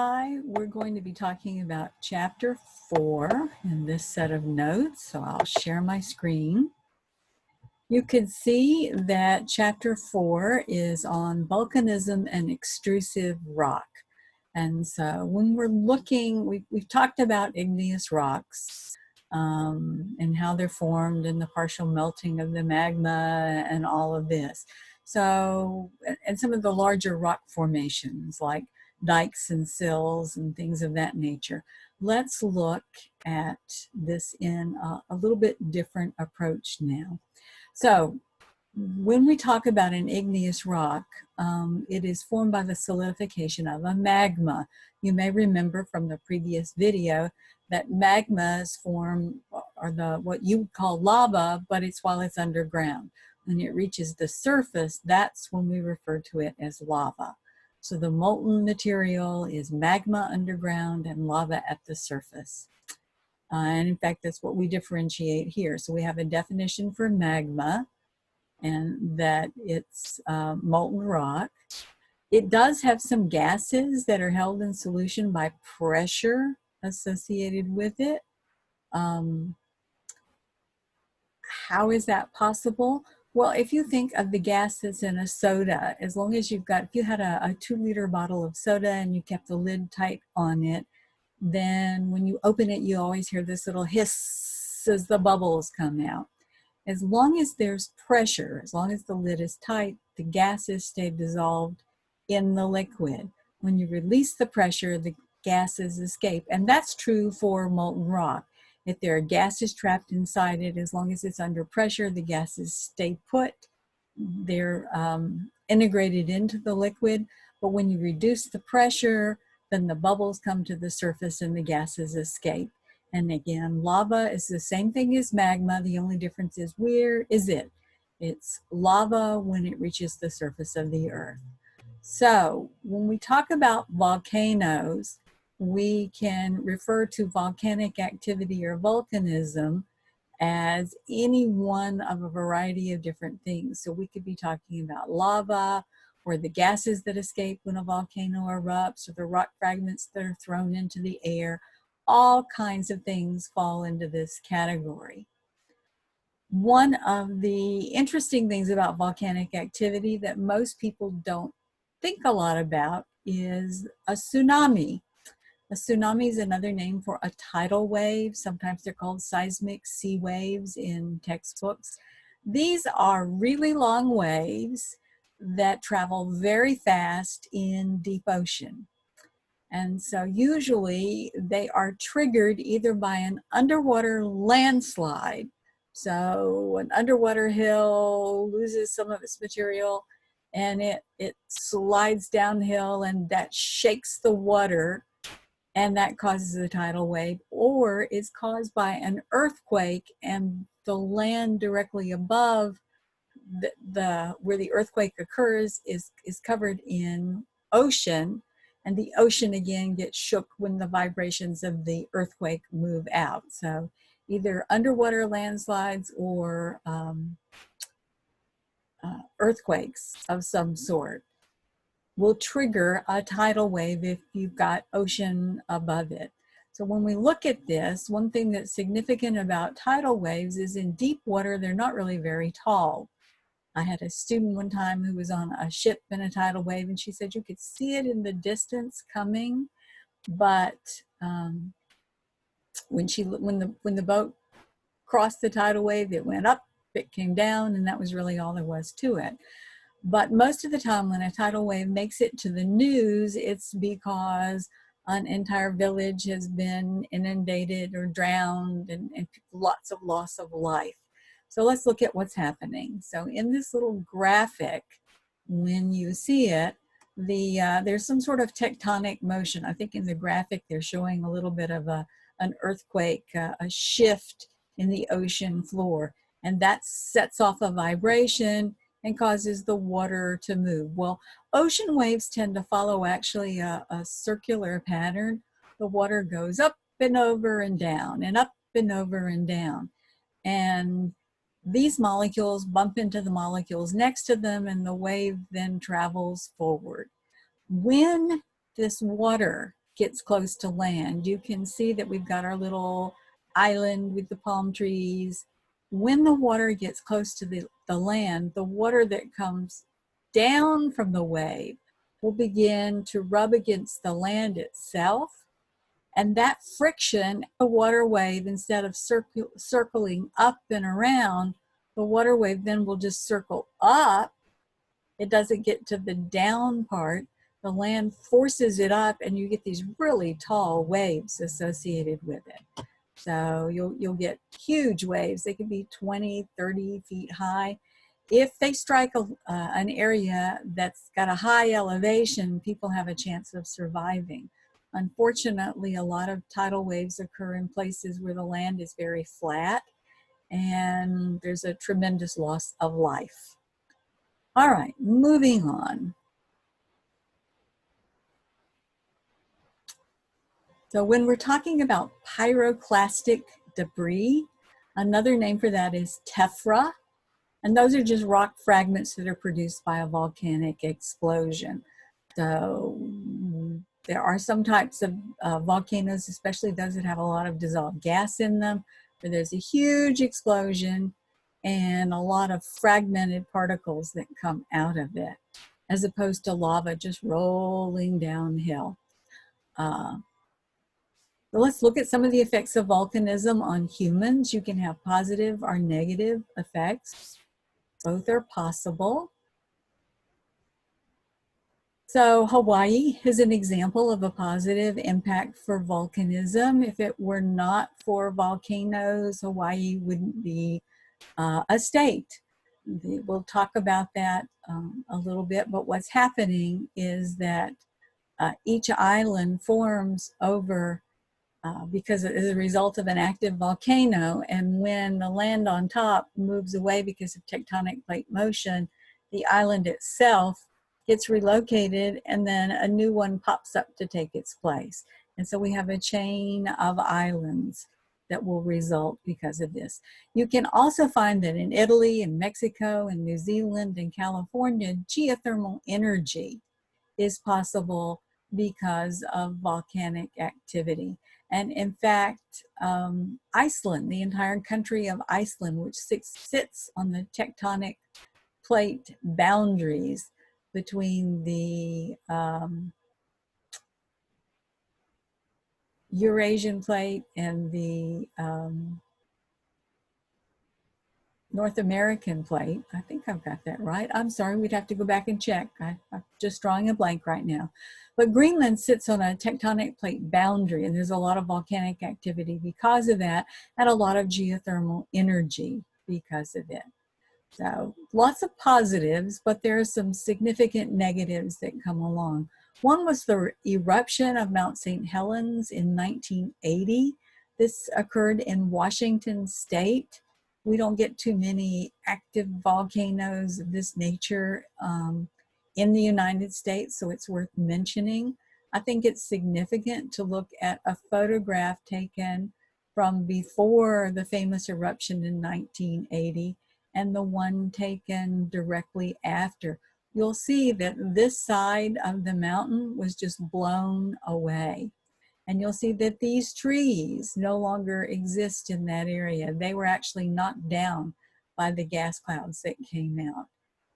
Hi, we're going to be talking about Chapter 4 in this set of notes, so I'll share my screen. You can see that Chapter 4 is on volcanism and extrusive rock. And so when we're looking, we've talked about igneous rocks and how they're formed and the partial melting of the magma and all of this. So, and some of the larger rock formations like dikes and sills and things of that nature. Let's look at this in a little bit different approach now. So when we talk about an igneous rock, it is formed by the solidification of a magma. You may remember from the previous video that magmas form what you would call lava, but it's while it's underground. When it reaches the surface, that's when we refer to it as lava. So the molten material is magma underground and lava at the surface. And in fact, that's what we differentiate here. So we have a definition for magma, and that it's molten rock. It does have some gases that are held in solution by pressure associated with it. How is that possible? Well, if you think of the gases in a soda, as long as if you had a 2-liter bottle of soda and you kept the lid tight on it, then when you open it, you always hear this little hiss as the bubbles come out. As long as there's pressure, as long as the lid is tight, the gases stay dissolved in the liquid. When you release the pressure, the gases escape. And that's true for molten rock. If there are gases trapped inside it, as long as it's under pressure, the gases stay put. They're integrated into the liquid. But when you reduce the pressure, then the bubbles come to the surface and the gases escape. And again, lava is the same thing as magma. The only difference is where is it? It's lava when it reaches the surface of the earth. So when we talk about volcanoes, we can refer to volcanic activity or volcanism as any one of a variety of different things. So we could be talking about lava, or the gases that escape when a volcano erupts, or the rock fragments that are thrown into the air. All kinds of things fall into this category. One of the interesting things about volcanic activity that most people don't think a lot about is a tsunami. A tsunami is another name for a tidal wave. Sometimes they're called seismic sea waves in textbooks. These are really long waves that travel very fast in deep ocean. And so usually they are triggered either by an underwater landslide. So an underwater hill loses some of its material and it slides downhill, and that shakes the water, and that causes a tidal wave, or is caused by an earthquake, and the land directly above where the earthquake occurs is covered in ocean, and the ocean again gets shook when the vibrations of the earthquake move out. So either underwater landslides or earthquakes of some sort will trigger a tidal wave if you've got ocean above it. So when we look at this, one thing that's significant about tidal waves is in deep water, they're not really very tall. I had a student one time who was on a ship in a tidal wave, and she said you could see it in the distance coming, but when the boat crossed the tidal wave, it went up, it came down, and that was really all there was to it. But most of the time when a tidal wave makes it to the news, it's because an entire village has been inundated or drowned, and lots of loss of life. So let's look at what's happening. So in this little graphic, when you see it, there's some sort of tectonic motion. I think in the graphic they're showing a little bit of an earthquake, a shift in the ocean floor, and that sets off a vibration and causes the water to move. Well, ocean waves tend to follow actually a circular pattern. The water goes up and over and down and up and over and down. And these molecules bump into the molecules next to them, and the wave then travels forward. When this water gets close to land. You can see that we've got our little island with the palm trees. When the water gets close to the land, the water that comes down from the wave will begin to rub against the land itself. And that friction, a water wave, instead of circling up and around, the water wave then will just circle up. It doesn't get to the down part. The land forces it up, and you get these really tall waves associated with it. So you'll get huge waves. They can be 20, 30 feet high. If they strike an area that's got a high elevation, people have a chance of surviving. Unfortunately, a lot of tidal waves occur in places where the land is very flat, and there's a tremendous loss of life. All right, moving on. So when we're talking about pyroclastic debris, another name for that is tephra. And those are just rock fragments that are produced by a volcanic explosion. So there are some types of volcanoes, especially those that have a lot of dissolved gas in them, where there's a huge explosion and a lot of fragmented particles that come out of it, as opposed to lava just rolling downhill. So let's look at some of the effects of volcanism on humans. You can have positive or negative effects. Both are possible. So Hawaii is an example of a positive impact for volcanism. If it were not for volcanoes, Hawaii wouldn't be a state. We'll talk about that a little bit, but what's happening is that each island forms over because it is a result of an active volcano, and when the land on top moves away because of tectonic plate motion, the island itself gets relocated and then a new one pops up to take its place. And so we have a chain of islands that will result because of this. You can also find that in Italy and Mexico and New Zealand and California, geothermal energy is possible because of volcanic activity. And in fact, Iceland, the entire country of Iceland, which sits on the tectonic plate boundaries between the Eurasian plate and the North American plate. I think I've got that right. I'm sorry, we'd have to go back and check. I'm just drawing a blank right now. But Greenland sits on a tectonic plate boundary, and there's a lot of volcanic activity because of that, and a lot of geothermal energy because of it. So lots of positives, but there are some significant negatives that come along. One was the eruption of Mount St. Helens in 1980. This occurred in Washington State. We don't get too many active volcanoes of this nature in the United States, so it's worth mentioning. I think it's significant to look at a photograph taken from before the famous eruption in 1980 and the one taken directly after. You'll see that this side of the mountain was just blown away. And you'll see that these trees no longer exist in that area. They were actually knocked down by the gas clouds that came out.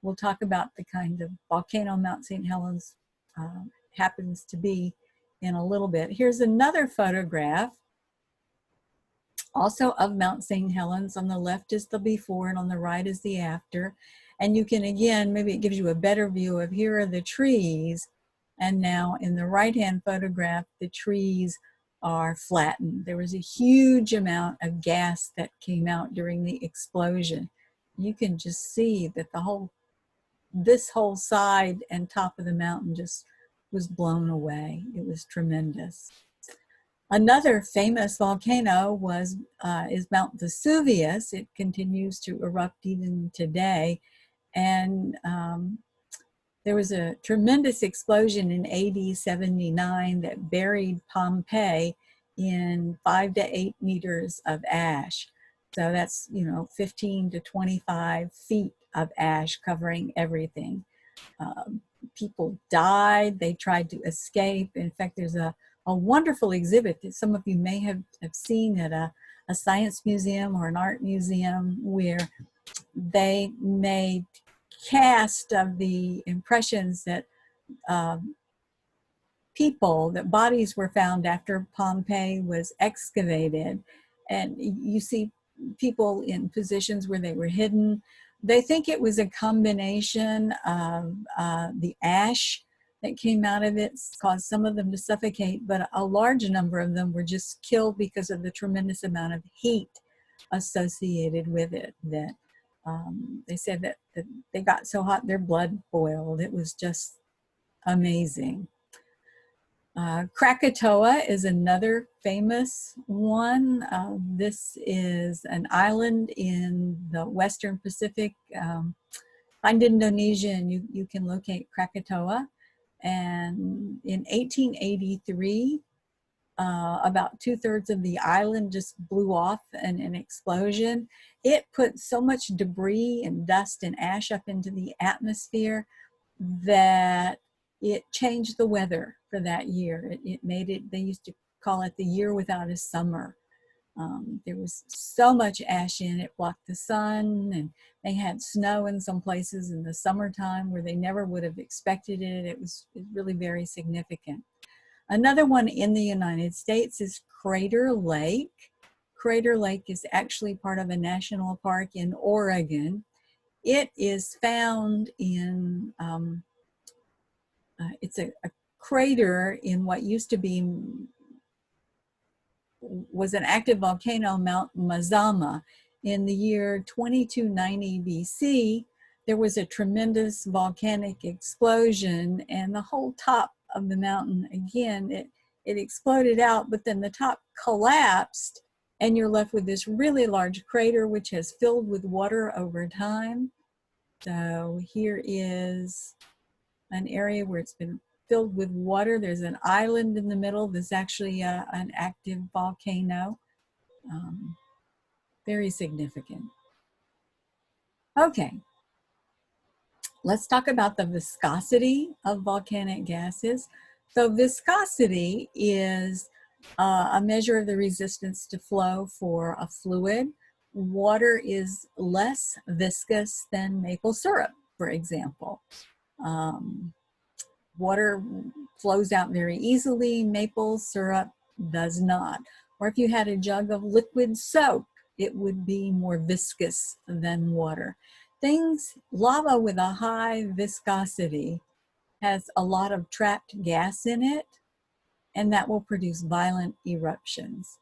We'll talk about the kind of volcano Mount St. Helens happens to be in a little bit. Here's another photograph also of Mount St. Helens. On the left is the before and on the right is the after. And you can, again, maybe it gives you a better view of here are the trees. And now in the right-hand photograph, the trees are flattened. There was a huge amount of gas that came out during the explosion. You can just see that this whole side and top of the mountain just was blown away. It was tremendous. Another famous volcano is Mount Vesuvius. It continues to erupt even today. And there was a tremendous explosion in AD 79 that buried Pompeii in 5 to 8 meters of ash. So that's, 15 to 25 feet of ash covering everything. People died. They tried to escape. In fact, there's a a wonderful exhibit that some of you may have seen at a science museum or an art museum, where they made cast of the impressions that that bodies were found after Pompeii was excavated. And you see people in positions where they were hidden. They think it was a combination of the ash that came out of it caused some of them to suffocate, but a large number of them were just killed because of the tremendous amount of heat associated with it. That they said that they got so hot their blood boiled. It was just amazing. Krakatoa is another famous one. This is an island in the Western Pacific. Find Indonesia and you can locate Krakatoa. And in 1883, about 2/3 of the island just blew off in an explosion. It put so much debris and dust and ash up into the atmosphere that it changed the weather for that year. It made it, they used to call it the year without a summer. There was so much ash in it, blocked the sun, and they had snow in some places in the summertime where they never would have expected it. It was really very significant. Another one in the United States is Crater Lake. Crater Lake is actually part of a national park in Oregon. It is found in, it's a crater in what used to be, was an active volcano, Mount Mazama. In the year 2290 BC, there was a tremendous volcanic explosion, and the whole top of the mountain, again, it exploded out, but then the top collapsed, and you're left with this really large crater which has filled with water over time. So here is an area where it's been filled with water. There's an island in the middle that's actually an active volcano. Very significant. Okay, let's talk about the viscosity of volcanic gases. So viscosity is a measure of the resistance to flow for a fluid. Water is less viscous than maple syrup, for example. Water flows out very easily, maple syrup does not. Or if you had a jug of liquid soap, it would be more viscous than water. Lava with a high viscosity has a lot of trapped gas in it, and that will produce violent eruptions.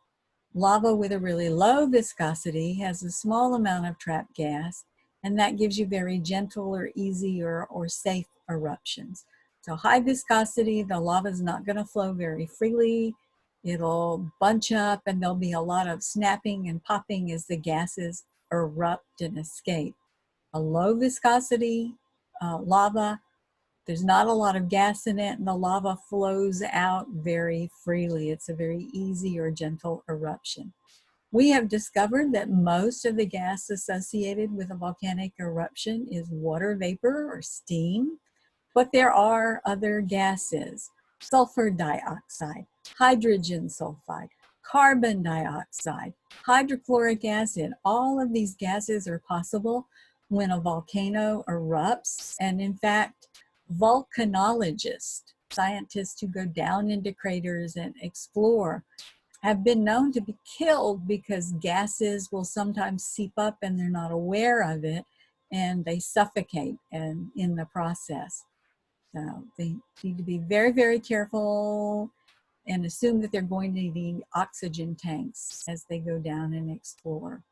Lava with a really low viscosity has a small amount of trapped gas, and that gives you very gentle or easy or safe eruptions. So high viscosity, the lava is not going to flow very freely. It'll bunch up, and there'll be a lot of snapping and popping as the gases erupt and escape. A low viscosity lava, there's not a lot of gas in it, and the lava flows out very freely. It's a very easy or gentle eruption. We have discovered that most of the gas associated with a volcanic eruption is water vapor or steam, but there are other gases: sulfur dioxide, hydrogen sulfide, carbon dioxide, hydrochloric acid. All of these gases are possible when a volcano erupts, and in fact, volcanologists, scientists who go down into craters and explore, have been known to be killed because gases will sometimes seep up and they're not aware of it, and they suffocate in the process. So they need to be very, very careful and assume that they're going to need oxygen tanks as they go down and explore.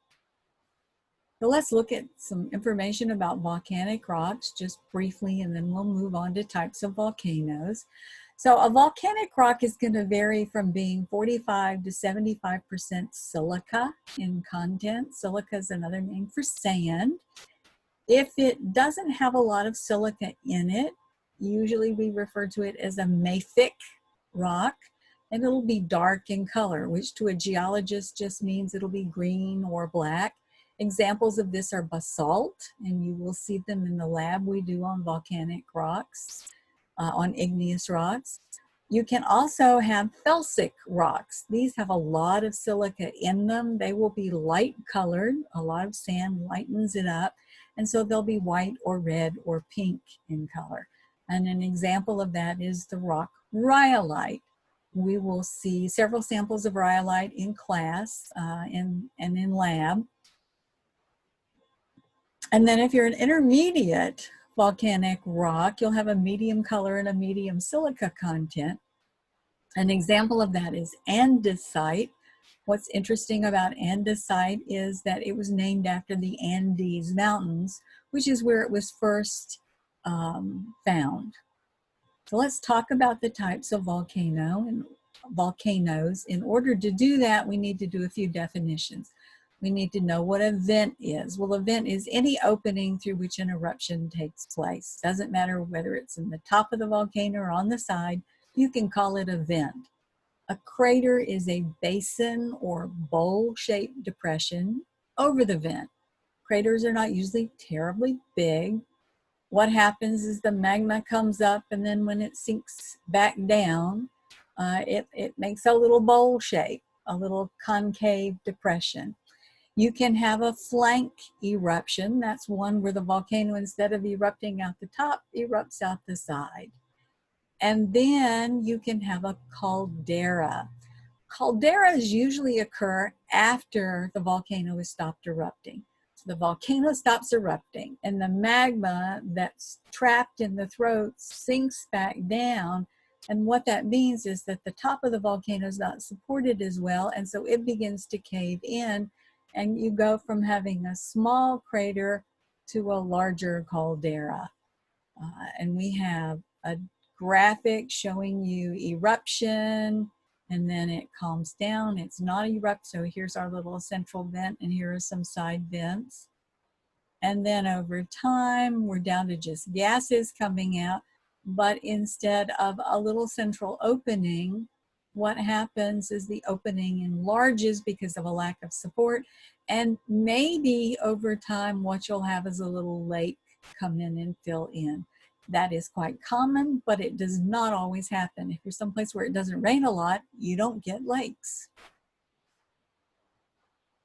So let's look at some information about volcanic rocks just briefly, and then we'll move on to types of volcanoes. So a volcanic rock is going to vary from being 45 to 75% silica in content. Silica is another name for sand. If it doesn't have a lot of silica in it, usually we refer to it as a mafic rock, and it'll be dark in color, which to a geologist just means it'll be green or black. Examples of this are basalt, and you will see them in the lab we do on volcanic rocks, on igneous rocks. You can also have felsic rocks. These have a lot of silica in them. They will be light colored. A lot of sand lightens it up. And so they'll be white or red or pink in color. And an example of that is the rock rhyolite. We will see several samples of rhyolite in class and in lab. And then if you're an intermediate volcanic rock, you'll have a medium color and a medium silica content. An example of that is andesite. What's interesting about andesite is that it was named after the Andes Mountains, which is where it was first found. So let's talk about the types of volcanoes. In order to do that, we need to do a few definitions. We need to know what a vent is. Well, a vent is any opening through which an eruption takes place. Doesn't matter whether it's in the top of the volcano or on the side, you can call it a vent. A crater is a basin or bowl-shaped depression over the vent. Craters are not usually terribly big. What happens is the magma comes up, and then when it sinks back down, it makes a little bowl shape, a little concave depression. You can have a flank eruption. That's one where the volcano, instead of erupting out the top, erupts out the side. And then you can have a caldera. Calderas usually occur after the volcano has stopped erupting. So the volcano stops erupting and the magma that's trapped in the throat sinks back down. And what that means is that the top of the volcano is not supported as well, and so it begins to cave in, and you go from having a small crater to a larger caldera. And we have a graphic showing you eruption, and then it calms down. It's not erupt, so here's our little central vent, and here are some side vents. And then over time, we're down to just gases coming out, but instead of a little central opening, what happens is the opening enlarges because of a lack of support, and maybe over time, what you'll have is a little lake come in and fill in. That is quite common, but it does not always happen. If you're someplace where it doesn't rain a lot, you don't get lakes.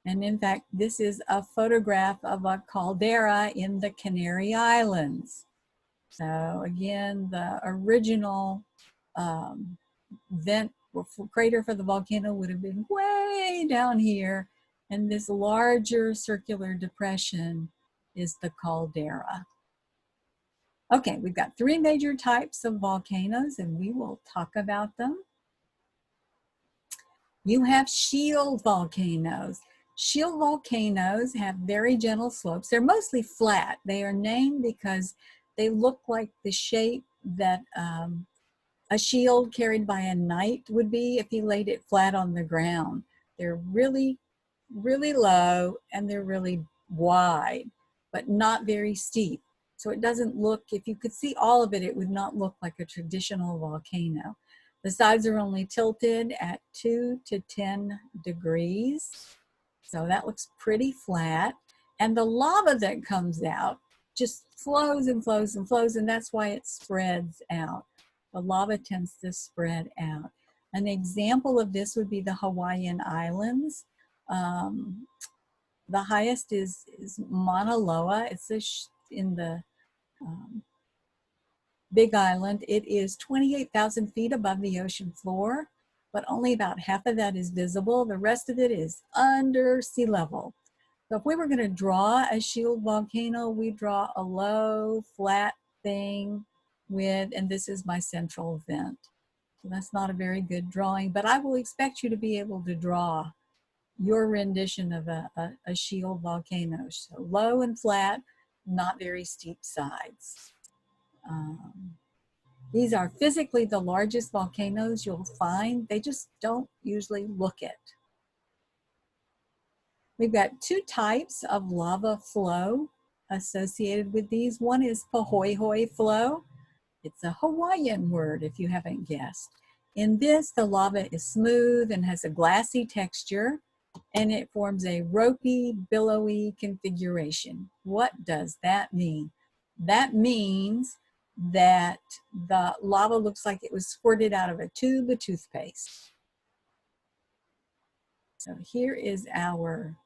And in fact, this is a photograph of a caldera in the Canary Islands. So again, the original vent or crater for the volcano would have been way down here, and this larger circular depression is the caldera. Okay, we've got three major types of volcanoes, and we will talk about them. You have shield volcanoes. Shield volcanoes have very gentle slopes. They're mostly flat. They are named because they look like the shape that a shield carried by a knight would be if he laid it flat on the ground. They're really, really low, and they're really wide, but not very steep. So it doesn't look, if you could see all of it, it would not look like a traditional volcano. The sides are only tilted at 2 to 10 degrees. So that looks pretty flat. And the lava that comes out just flows and flows and flows, and that's why it spreads out. The lava tends to spread out. An example of this would be the Hawaiian Islands. The highest is Mauna Loa. It's in the Big Island. It is 28,000 feet above the ocean floor, but only about half of that is visible. The rest of it is under sea level. So if we were going to draw a shield volcano, we draw a low, flat thing with, and this is my central vent. So that's not a very good drawing, but I will expect you to be able to draw your rendition of a shield volcano. So low and flat, not very steep sides. These are physically the largest volcanoes you'll find. They just don't usually look it. We've got two types of lava flow associated with these. One is pahoehoe flow. It's a Hawaiian word if you haven't guessed. In this, the lava is smooth and has a glassy texture, and it forms a ropey, billowy configuration. What does that mean? That means that the lava looks like it was squirted out of a tube of toothpaste. So here is our,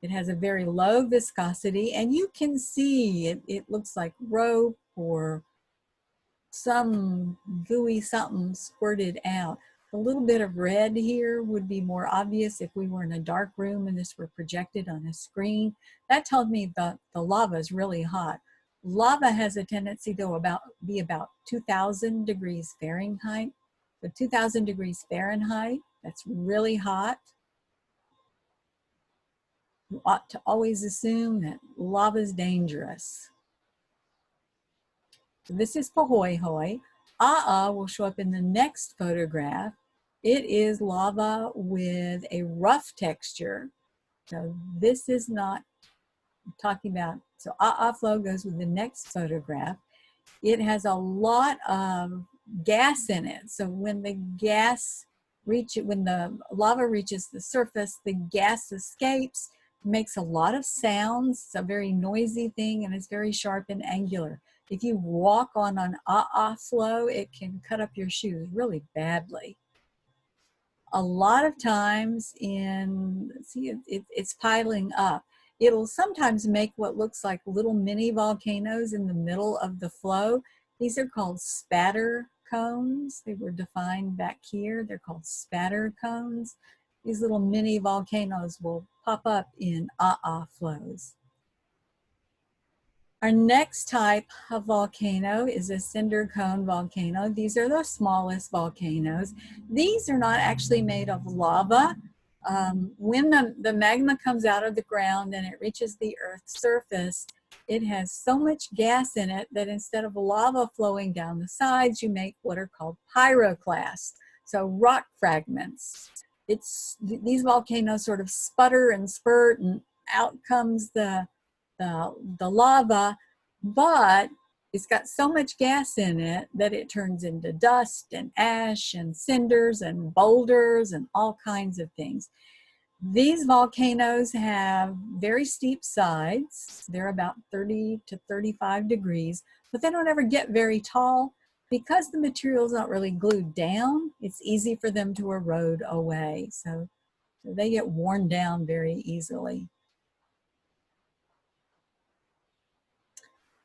it has a very low viscosity, and you can see it looks like rope or some gooey something squirted out. A little bit of red here would be more obvious if we were in a dark room and this were projected on a screen. That tells me that the lava is really hot. Lava has a tendency to be about 2,000 degrees Fahrenheit. So 2,000 degrees Fahrenheit, that's really hot. You ought to always assume that lava is dangerous. So this is Pahoehoe. Will show up in the next photograph. It is lava with a rough texture. So this is not talking about, so flow goes with the next photograph. It has a lot of gas in it. So when the when the lava reaches the surface, the gas escapes, makes a lot of sounds. It's a very noisy thing, and it's very sharp and angular. If you walk on an flow, it can cut up your shoes really badly. A lot of times it's piling up. It'll sometimes make what looks like little mini volcanoes in the middle of the flow. These are called spatter cones. They were defined back here. They're called spatter cones. These little mini volcanoes will pop up in flows. Our next type of volcano is a cinder cone volcano. These are the smallest volcanoes. These are not actually made of lava. When the magma comes out of the ground and it reaches the Earth's surface, it has so much gas in it that instead of lava flowing down the sides, you make what are called pyroclasts, so rock fragments. These volcanoes sort of sputter and spurt, and out comes the lava, but it's got so much gas in it that it turns into dust and ash and cinders and boulders and all kinds of things. These volcanoes have very steep sides. They're about 30 to 35 degrees, but they don't ever get very tall. Because the material's not really glued down, it's easy for them to erode away. So they get worn down very easily.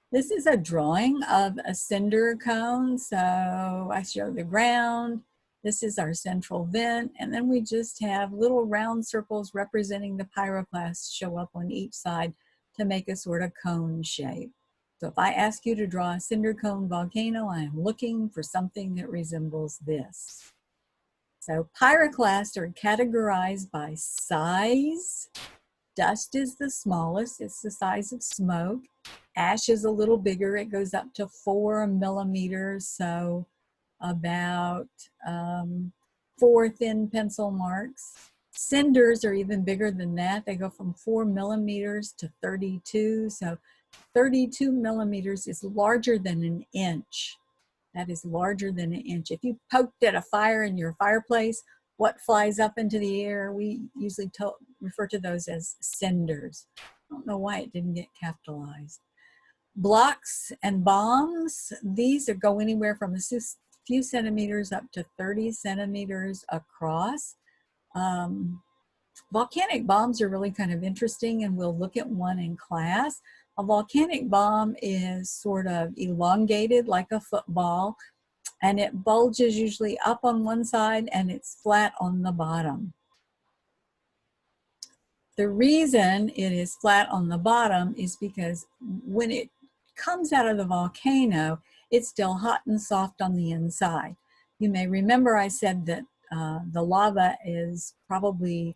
This is a drawing of a cinder cone. So I show the ground. This is our central vent. And then we just have little round circles representing the pyroclasts show up on each side to make a sort of cone shape. So if I ask you to draw a cinder cone volcano, I am looking for something that resembles this. So pyroclasts are categorized by size. Dust is the smallest, it's the size of smoke. Ash is a little bigger, it goes up to 4 millimeters, so about 4 thin pencil marks. Cinders are even bigger than that. They go from 4 millimeters to 32, so 32 millimeters is larger than an inch. That is larger than an inch. If you poked at a fire in your fireplace, what flies up into the air, we usually refer to those as cinders. I don't know why it didn't get capitalized. Blocks and bombs, these go anywhere from a few centimeters up to 30 centimeters across. Volcanic bombs are really kind of interesting, and we'll look at one in class. A volcanic bomb is sort of elongated like a football, and it bulges usually up on one side and it's flat on the bottom. The reason it is flat on the bottom is because when it comes out of the volcano, it's still hot and soft on the inside. You may remember I said that the lava is probably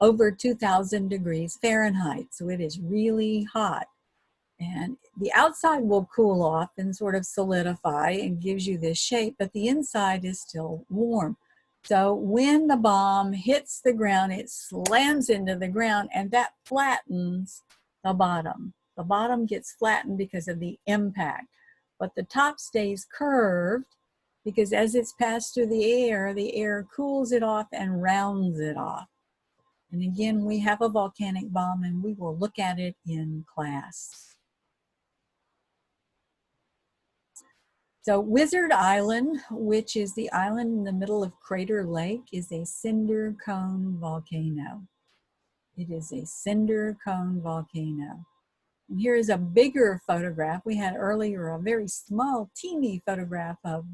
over 2,000 degrees Fahrenheit, so it is really hot. And the outside will cool off and sort of solidify and gives you this shape, but the inside is still warm. So when the bomb hits the ground, it slams into the ground, and that flattens the bottom. The bottom gets flattened because of the impact, but the top stays curved because as it's passed through the air cools it off and rounds it off. And again, we have a volcanic bomb, and we will look at it in class. So Wizard Island, which is the island in the middle of Crater Lake, is a cinder cone volcano. It is a cinder cone volcano. And here is a bigger photograph. We had earlier a very small, teeny photograph of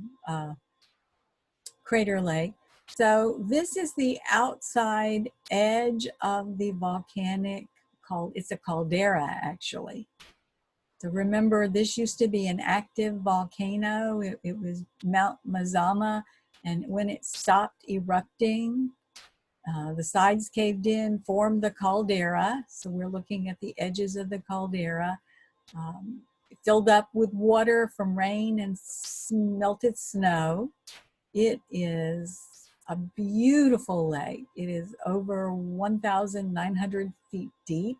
Crater Lake. So this is the outside edge of the volcanic, it's a caldera actually. So remember, this used to be an active volcano. It was Mount Mazama, and when it stopped erupting, the sides caved in, formed the caldera. So we're looking at the edges of the caldera. Filled up with water from rain and melted snow. It is a beautiful lake. It is over 1,900 feet deep,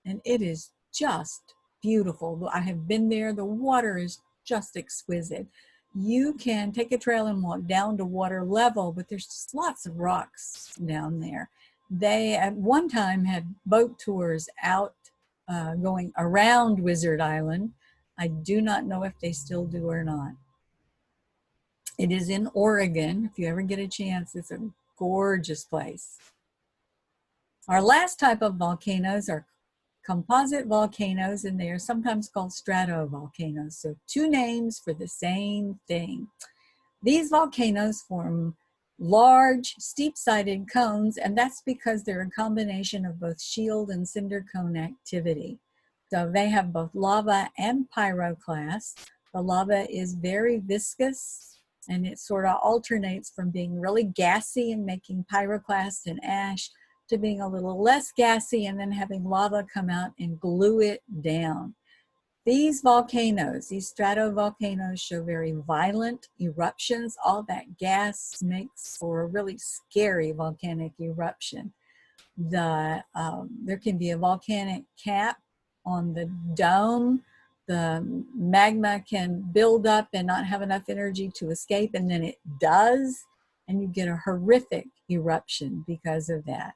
and it is just beautiful. I have been there. The water is just exquisite. You can take a trail and walk down to water level, but there's just lots of rocks down there. They at one time had boat tours out going around Wizard Island. I do not know if they still do or not. It is in Oregon. If you ever get a chance, it's a gorgeous place. Our last type of volcanoes are composite volcanoes, and they are sometimes called stratovolcanoes. So two names for the same thing. These volcanoes form large, steep-sided cones, and that's because they're a combination of both shield and cinder cone activity. So they have both lava and pyroclast. The lava is very viscous, and it sort of alternates from being really gassy and making pyroclast and ash to being a little less gassy and then having lava come out and glue it down. These volcanoes, these stratovolcanoes, show very violent eruptions. All that gas makes for a really scary volcanic eruption. There can be a volcanic cap on the dome. The magma can build up and not have enough energy to escape, and then it does, and you get a horrific eruption because of that.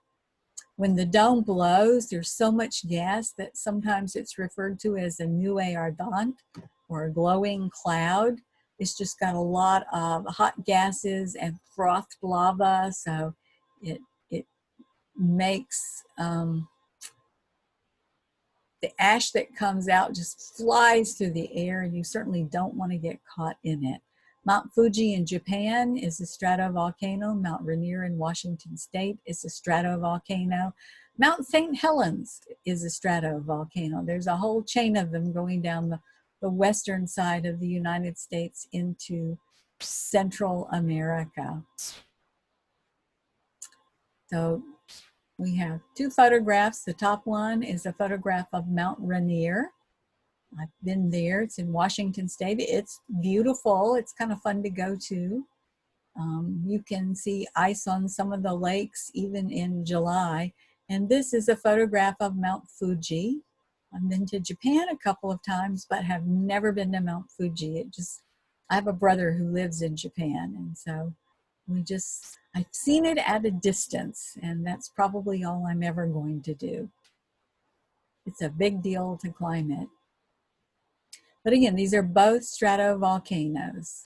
When the dome blows, there's so much gas that sometimes it's referred to as a nuée ardente, or a glowing cloud. It's just got a lot of hot gases and frothed lava, so it makes the ash that comes out just flies through the air, and you certainly don't want to get caught in it. Mount Fuji in Japan is a stratovolcano. Mount Rainier in Washington State is a stratovolcano. Mount St. Helens is a stratovolcano. There's a whole chain of them going down the western side of the United States into Central America. So we have two photographs. The top one is a photograph of Mount Rainier. I've been there. It's in Washington State. It's beautiful. It's kind of fun to go to. You can see ice on some of the lakes even in July. And this is a photograph of Mount Fuji. I've been to Japan a couple of times, but have never been to Mount Fuji. I have a brother who lives in Japan, and so I've seen it at a distance, and that's probably all I'm ever going to do. It's a big deal to climb it. But again, these are both stratovolcanoes.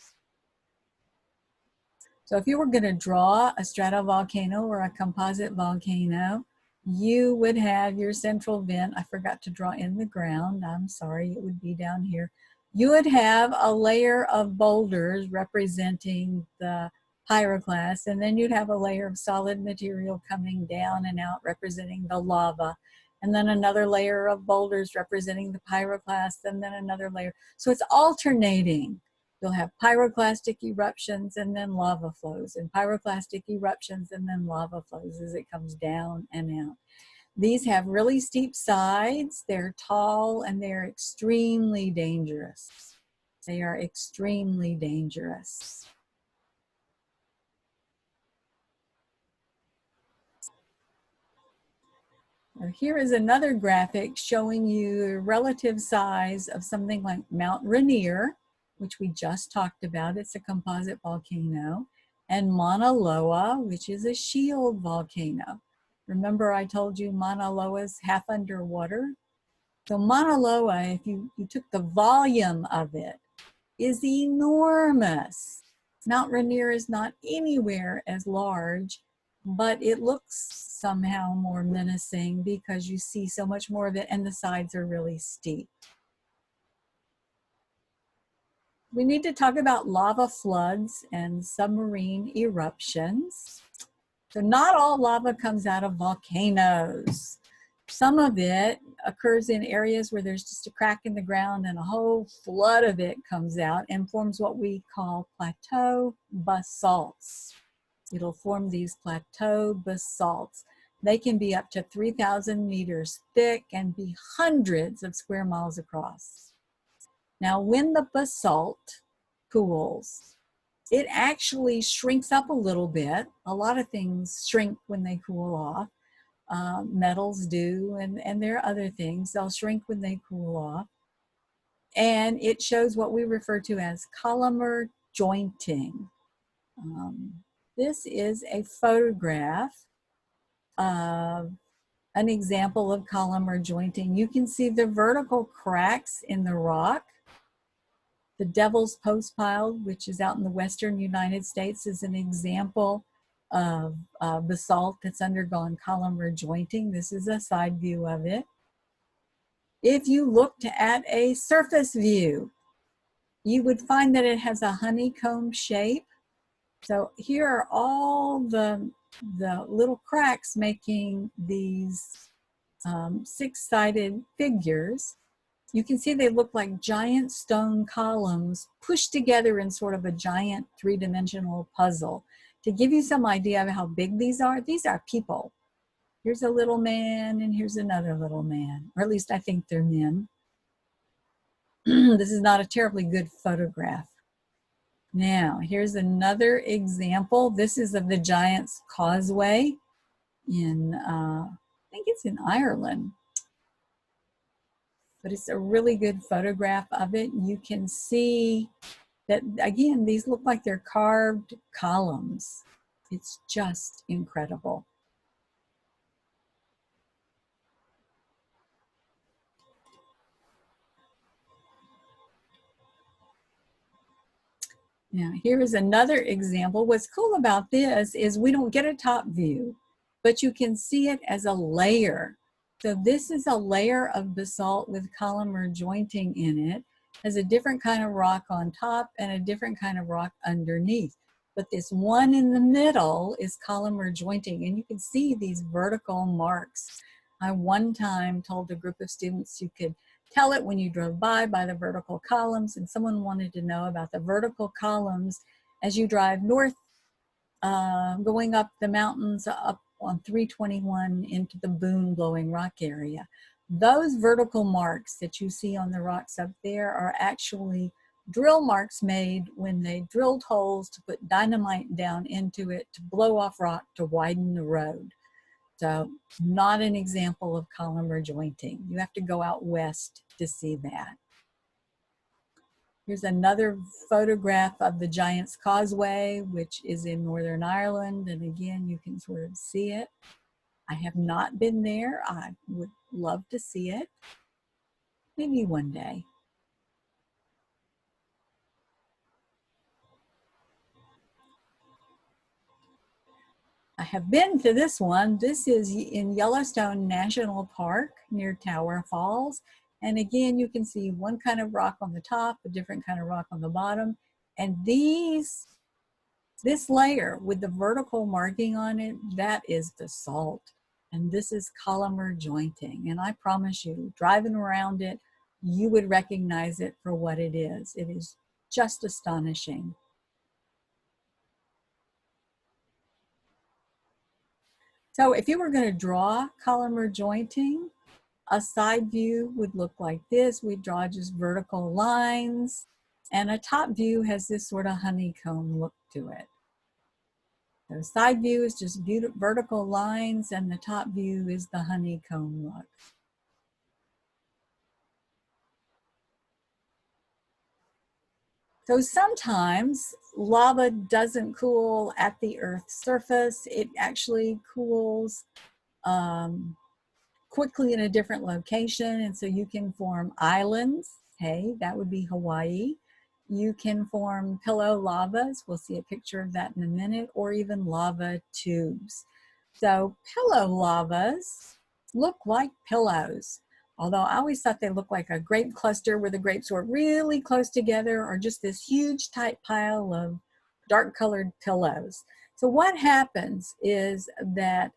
So if you were going to draw a stratovolcano or a composite volcano, you would have your central vent. I forgot to draw in the ground. I'm sorry, it would be down here. You would have a layer of boulders representing the pyroclast, and then you'd have a layer of solid material coming down and out representing the lava, and then another layer of boulders representing the pyroclast, and then another layer. So it's alternating. You'll have pyroclastic eruptions and then lava flows, and pyroclastic eruptions and then lava flows as it comes down and out. These have really steep sides, they're tall, and they're extremely dangerous. They are extremely dangerous. Now, here is another graphic showing you the relative size of something like Mount Rainier, which we just talked about. It's a composite volcano, and Mauna Loa, which is a shield volcano. Remember I told you Mauna Loa is half underwater? So Mauna Loa, if you took the volume of it is enormous. Mount Rainier is not anywhere as large, but it looks somehow more menacing because you see so much more of it and the sides are really steep. We need to talk about lava floods and submarine eruptions. So not all lava comes out of volcanoes. Some of it occurs in areas where there's just a crack in the ground and a whole flood of it comes out and forms what we call plateau basalts. It'll form these plateau basalts. They can be up to 3,000 meters thick and be hundreds of square miles across. Now, when the basalt cools, it actually shrinks up a little bit. A lot of things shrink when they cool off. Metals do, and there are other things. They'll shrink when they cool off. And it shows what we refer to as columnar jointing. This is a photograph of an example of columnar jointing. You can see the vertical cracks in the rock. The Devil's Postpile, which is out in the western United States, is an example of basalt that's undergone columnar jointing. This is a side view of it. If you looked at a surface view, you would find that it has a honeycomb shape. So here are all the little cracks making these six-sided figures. You can see they look like giant stone columns pushed together in sort of a giant three-dimensional puzzle. To give you some idea of how big these are people. Here's a little man and here's another little man, or at least I think they're men. This is not a terribly good photograph. Now, here's another example. This is of the Giant's Causeway in, I think it's in Ireland. But it's a really good photograph of it. You can see that, again, these look like they're carved columns. It's just incredible. Now, here is another example. What's cool about this is we don't get a top view, but you can see it as a layer. So this is a layer of basalt with columnar jointing in it. Has a different kind of rock on top and a different kind of rock underneath. But this one in the middle is columnar jointing, and you can see these vertical marks. I one time told a group of students you could tell it when you drove by the vertical columns, and someone wanted to know about the vertical columns as you drive north, going up the mountains up on 321 into the Boone Blowing Rock area. Those vertical marks that you see on the rocks up there are actually drill marks made when they drilled holes to put dynamite down into it to blow off rock to widen the road. So not an example of columnar jointing. You have to go out west to see that. Here's another photograph of the Giant's Causeway, which is in Northern Ireland. And again, you can sort of see it. I have not been there. I would love to see it. Maybe one day. I have been to this one. This is in Yellowstone National Park near Tower Falls. And again, you can see one kind of rock on the top, a different kind of rock on the bottom. And this layer with the vertical marking on it, that is basalt. And this is columnar jointing. And I promise you, driving around it, you would recognize it for what it is. It is just astonishing. So if you were going to draw columnar jointing, a side view would look like this. We draw just vertical lines, and a top view has this sort of honeycomb look to it. The side view is just vertical lines, and the top view is the honeycomb look. So sometimes lava doesn't cool at the Earth's surface. It actually cools quickly in a different location, and so you can form islands. Hey, that would be Hawaii. You can form pillow lavas. We'll see a picture of that in a minute, or even lava tubes. So pillow lavas look like pillows, although I always thought they looked like a grape cluster where the grapes were really close together, or just this huge tight pile of dark colored pillows. So what happens is that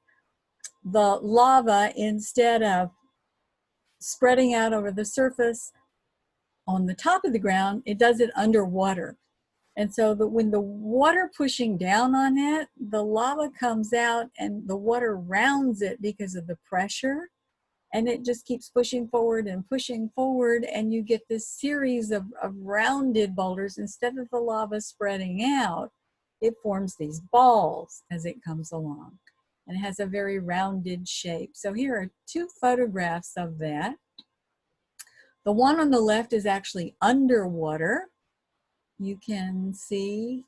the lava, instead of spreading out over the surface on the top of the ground, it does it underwater. And so when the water pushing down on it, the lava comes out and the water rounds it because of the pressure. And it just keeps pushing forward, and you get this series of rounded boulders. Instead of the lava spreading out, it forms these balls as it comes along. And it has a very rounded shape. So here are two photographs of that. The one on the left is actually underwater. You can see,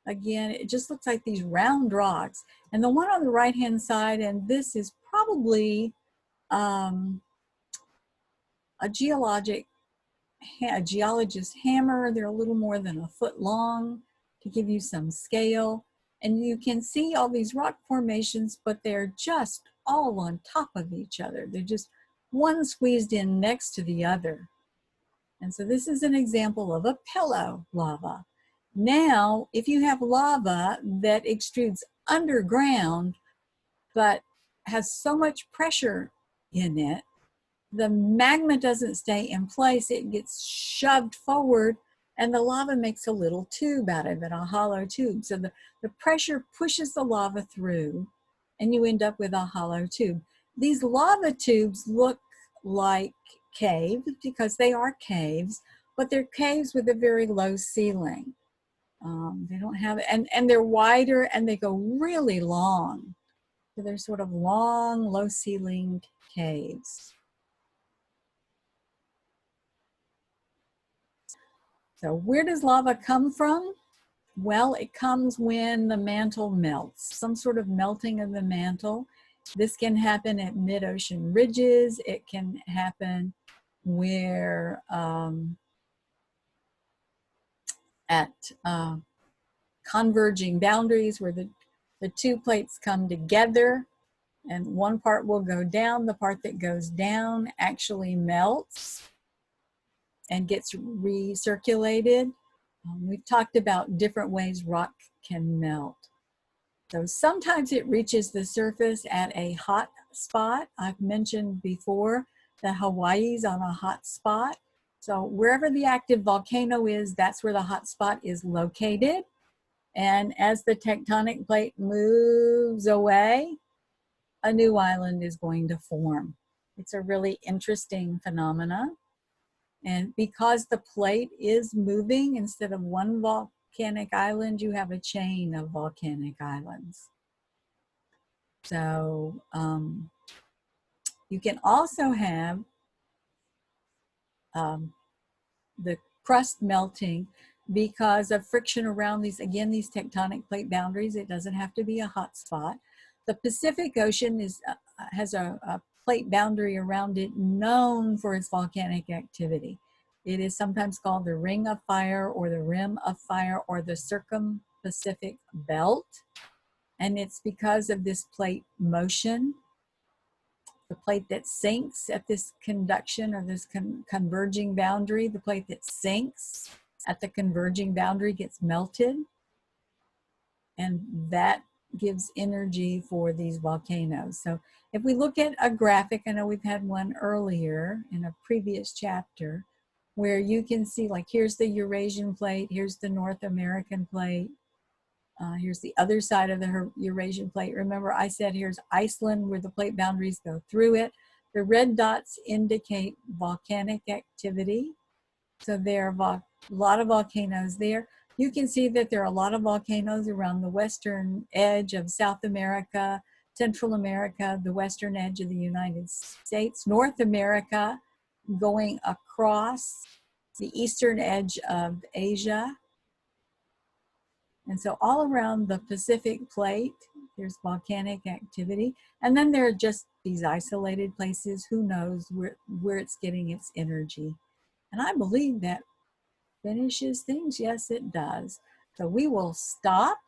again, it just looks like these round rocks. And the one on the right-hand side, and this is probably a geologist's hammer. They're a little more than a foot long to give you some scale. And you can see all these rock formations, but they're just all on top of each other. They're just one squeezed in next to the other. And so this is an example of a pillow lava. Now, if you have lava that extrudes underground, but has so much pressure in it, the magma doesn't stay in place. It gets shoved forward, and the lava makes a little tube out of it, a hollow tube. So the pressure pushes the lava through, and you end up with a hollow tube. These lava tubes look like caves because they are caves, but they're caves with a very low ceiling. They don't have, and they're wider, and they go really long. So they're sort of long, low-ceilinged caves. So where does lava come from? Well, it comes when the mantle melts, some sort of melting of the mantle. This can happen at mid-ocean ridges. It can happen where at converging boundaries, where the two plates come together, and one part will go down. The part that goes down actually melts and gets recirculated. We've talked about different ways rock can melt. So sometimes it reaches the surface at a hot spot. I've mentioned before that Hawaii's on a hot spot. So wherever the active volcano is, that's where the hot spot is located. And as the tectonic plate moves away, a new island is going to form. It's a really interesting phenomenon. And because the plate is moving, instead of one volcanic island, you have a chain of volcanic islands. So you can also have the crust melting because of friction around these, again, these tectonic plate boundaries. It doesn't have to be a hot spot. The Pacific Ocean has a plate boundary around it known for its volcanic activity. It is sometimes called the Ring of Fire, or the Rim of Fire, or the Circum-Pacific Belt. And it's because of this plate motion. The plate that sinks at this conduction, or this converging boundary, the plate that sinks at the converging boundary gets melted. And that gives energy for these volcanoes. So if we look at a graphic, I know we've had one earlier in a previous chapter, where you can see, like, here's the Eurasian plate, here's the North American plate, here's the other side of the Eurasian plate. Remember, I said here's Iceland, where the plate boundaries go through it. The red dots indicate volcanic activity. So there are a lot of volcanoes there. You can see that there are a lot of volcanoes around the western edge of South America, Central America, the western edge of the United States, North America, going across the eastern edge of Asia. And so all around the Pacific plate, there's volcanic activity. And then there are just these isolated places. Who knows where it's getting its energy. And I believe that Finishes things, yes, it does. So we will stop